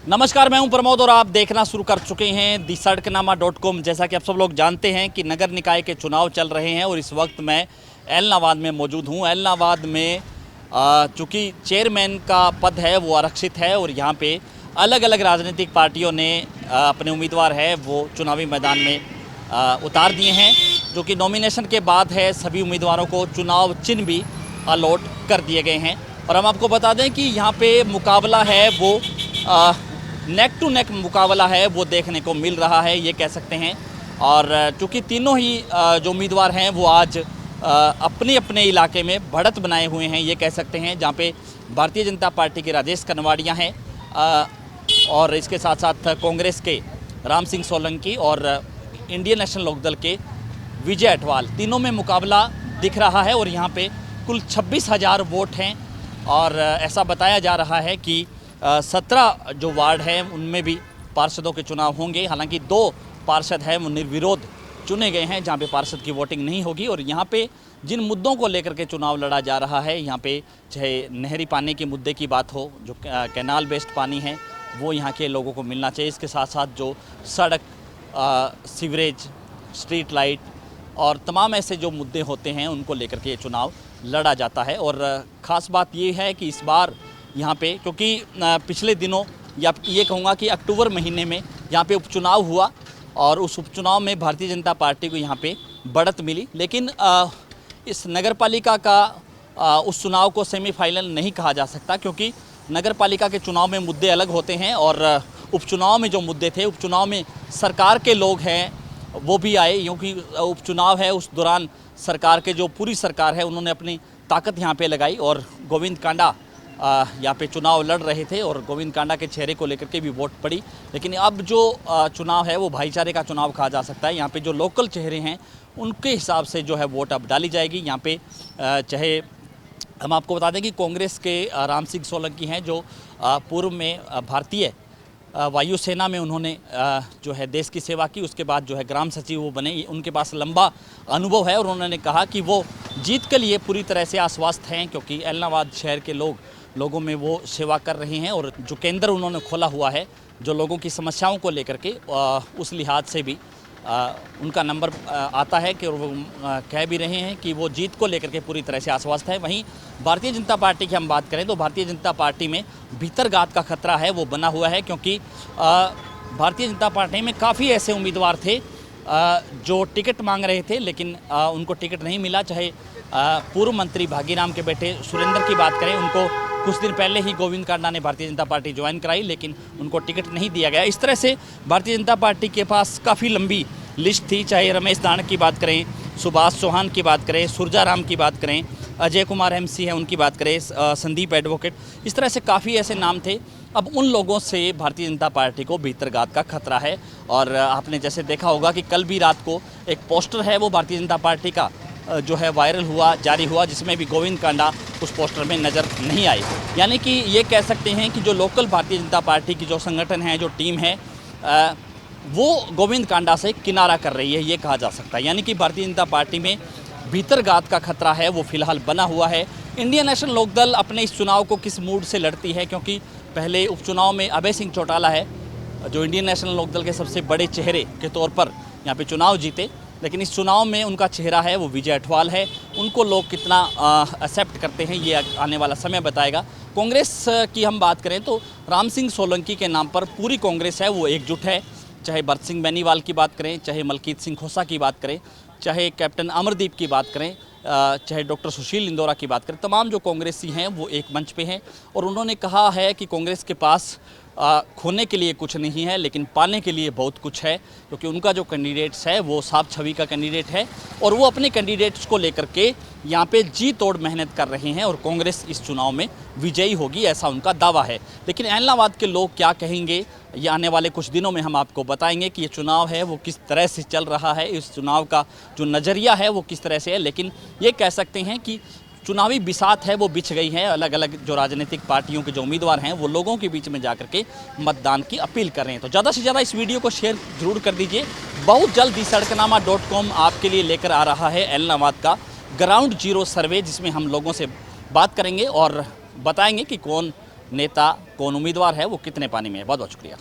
नमस्कार, मैं हूं प्रमोद और आप देखना शुरू कर चुके हैं दी सड़कनामा.com। जैसा कि आप सब लोग जानते हैं कि नगर निकाय के चुनाव चल रहे हैं और इस वक्त मैं एलनाबाद में मौजूद हूं। एलनाबाद में चूँकि चेयरमैन का पद है वो आरक्षित है और यहां पे अलग अलग राजनीतिक पार्टियों ने अपने उम्मीदवार है वो चुनावी मैदान में उतार दिए हैं। जो कि नॉमिनेशन के बाद है सभी उम्मीदवारों को चुनाव चिन्ह भी अलॉट कर दिए गए हैं। और हम आपको बता दें कि यहाँ पे मुकाबला है वो नेक टू नेक मुकाबला है वो देखने को मिल रहा है, ये कह सकते हैं। और चूँकि तीनों ही जो उम्मीदवार हैं वो आज अपने अपने इलाके में बढ़त बनाए हुए हैं, ये कह सकते हैं। जहाँ पे भारतीय जनता पार्टी के राजेश कनवाड़िया हैं और इसके साथ साथ कांग्रेस के राम सिंह सोलंकी और इंडियन नेशनल लोकदल के विजय अटवाल, तीनों में मुकाबला दिख रहा है। और यहाँ पे कुल 26,000 वोट हैं और ऐसा बताया जा रहा है कि 17 जो वार्ड हैं उनमें भी पार्षदों के चुनाव होंगे। हालांकि 2 पार्षद हैं वो निर्विरोध चुने गए हैं जहां पे पार्षद की वोटिंग नहीं होगी। और यहां पे जिन मुद्दों को लेकर के चुनाव लड़ा जा रहा है, यहां पे चाहे नहरी पानी के मुद्दे की बात हो, जो कैनाल बेस्ड पानी है वो यहाँ के लोगों को मिलना चाहिए। इसके साथ साथ जो सड़क, सीवरेज, स्ट्रीट लाइट और तमाम ऐसे जो मुद्दे होते हैं उनको लेकर के ये चुनाव लड़ा जाता है। और ख़ास बात ये है कि इस बार यहाँ पे, क्योंकि पिछले दिनों या ये कहूँगा कि अक्टूबर महीने में यहाँ पे उपचुनाव हुआ और उस उपचुनाव में भारतीय जनता पार्टी को यहाँ पे बढ़त मिली। लेकिन इस नगरपालिका का उस चुनाव को सेमीफाइनल नहीं कहा जा सकता, क्योंकि नगरपालिका के चुनाव में मुद्दे अलग होते हैं और उपचुनाव में जो मुद्दे थे, उपचुनाव में सरकार के लोग हैं वो भी आए, क्योंकि उपचुनाव है उस दौरान सरकार के जो पूरी सरकार है उन्होंने अपनी ताकत यहाँ पे लगाई और गोविंद कांडा यहाँ पे चुनाव लड़ रहे थे और गोविंद कांडा के चेहरे को लेकर के भी वोट पड़ी। लेकिन अब जो चुनाव है वो भाईचारे का चुनाव कहा जा सकता है। यहाँ पे जो लोकल चेहरे हैं उनके हिसाब से जो है वोट अब डाली जाएगी। यहाँ पे चाहे हम आपको बता दें कि कांग्रेस के राम सिंह सोलंकी हैं जो पूर्व में भारतीय वायुसेना में उन्होंने जो है देश की सेवा की, उसके बाद जो है ग्राम सचिव वो बने। उनके पास लंबा अनुभव है और उन्होंने कहा कि वो जीत के लिए पूरी तरह से आश्वस्त हैं, क्योंकि एलनाबाद शहर के लोगों में वो सेवा कर रहे हैं। और जो केंद्र उन्होंने खोला हुआ है जो लोगों की समस्याओं को लेकर के, उस लिहाज से भी उनका नंबर आता है कि वो कह भी रहे हैं कि वो जीत को लेकर के पूरी तरह से आश्वस्त है। वहीं भारतीय जनता पार्टी की हम बात करें तो भारतीय जनता पार्टी में भीतरघात का खतरा है वो बना हुआ है, क्योंकि भारतीय जनता पार्टी में काफ़ी ऐसे उम्मीदवार थे जो टिकट मांग रहे थे लेकिन उनको टिकट नहीं मिला। चाहे पूर्व मंत्री भागीराम के बेटे सुरेंद्र की बात करें, उनको कुछ दिन पहले ही गोविंद कांडा ने भारतीय जनता पार्टी ज्वाइन कराई लेकिन उनको टिकट नहीं दिया गया। इस तरह से भारतीय जनता पार्टी के पास काफ़ी लंबी लिस्ट थी। चाहे रमेश दाण की बात करें, सुभाष चौहान की बात करें, सुरजाराम की बात करें, अजय कुमार MC है उनकी बात करें, संदीप एडवोकेट, इस तरह से काफ़ी ऐसे नाम थे। अब उन लोगों से भारतीय जनता पार्टी को भीतरघात का खतरा है। और आपने जैसे देखा होगा कि कल भी रात को एक पोस्टर है वो भारतीय जनता पार्टी का जो है वायरल हुआ, जारी हुआ, जिसमें भी गोविंद कांडा उस पोस्टर में नज़र नहीं आए। यानी कि ये कह सकते हैं कि जो लोकल भारतीय जनता पार्टी की जो संगठन है, जो टीम है, वो गोविंद कांडा से किनारा कर रही है, ये कहा जा सकता है। यानी कि भारतीय जनता पार्टी में भीतरघात का खतरा है वो फिलहाल बना हुआ है। इंडियन नेशनल लोकदल अपने इस चुनाव को किस मूड से लड़ती है, क्योंकि पहले उपचुनाव में अभय सिंह चौटाला है जो इंडियन नेशनल लोकदल के सबसे बड़े चेहरे के तौर पर यहाँ पे चुनाव जीते, लेकिन इस चुनाव में उनका चेहरा है वो विजय अटवाल है। उनको लोग कितना एक्सेप्ट करते हैं ये आने वाला समय बताएगा। कांग्रेस की हम बात करें तो राम सिंह सोलंकी के नाम पर पूरी कांग्रेस है वो एकजुट है। चाहे भरत सिंह बेनीवाल की बात करें, चाहे मलकीत सिंह खोसा की बात करें, चाहे कैप्टन अमरदीप की बात करें, चाहे डॉक्टर सुशील इंदौरा की बात करें, तमाम जो कांग्रेसी हैं वो एक मंच पे हैं। और उन्होंने कहा है कि कांग्रेस के पास खोने के लिए कुछ नहीं है लेकिन पाने के लिए बहुत कुछ है, क्योंकि उनका जो कैंडिडेट्स है वो साफ छवि का कैंडिडेट है और वो अपने कैंडिडेट्स को लेकर के यहाँ पे जी तोड़ मेहनत कर रहे हैं और कांग्रेस इस चुनाव में विजयी होगी, ऐसा उनका दावा है। लेकिन एलनाबाद के लोग क्या कहेंगे ये आने वाले कुछ दिनों में हम आपको बताएंगे कि ये चुनाव है वो किस तरह से चल रहा है, इस चुनाव का जो नज़रिया है वो किस तरह से है। लेकिन ये कह सकते हैं कि चुनावी बिसात है वो बिछ गई है। अलग अलग जो राजनीतिक पार्टियों के जो उम्मीदवार हैं वो लोगों के बीच में जाकर के मतदान की अपील कर रहे हैं। तो ज़्यादा से ज़्यादा इस वीडियो को शेयर जरूर कर दीजिए। बहुत जल्द सड़कनामा.com आपके लिए लेकर आ रहा है एलनाबाद का ग्राउंड जीरो सर्वे, जिसमें हम लोगों से बात करेंगे और बताएंगे कि कौन नेता, कौन उम्मीदवार है, वो कितने पानी में है। बहुत बहुत शुक्रिया।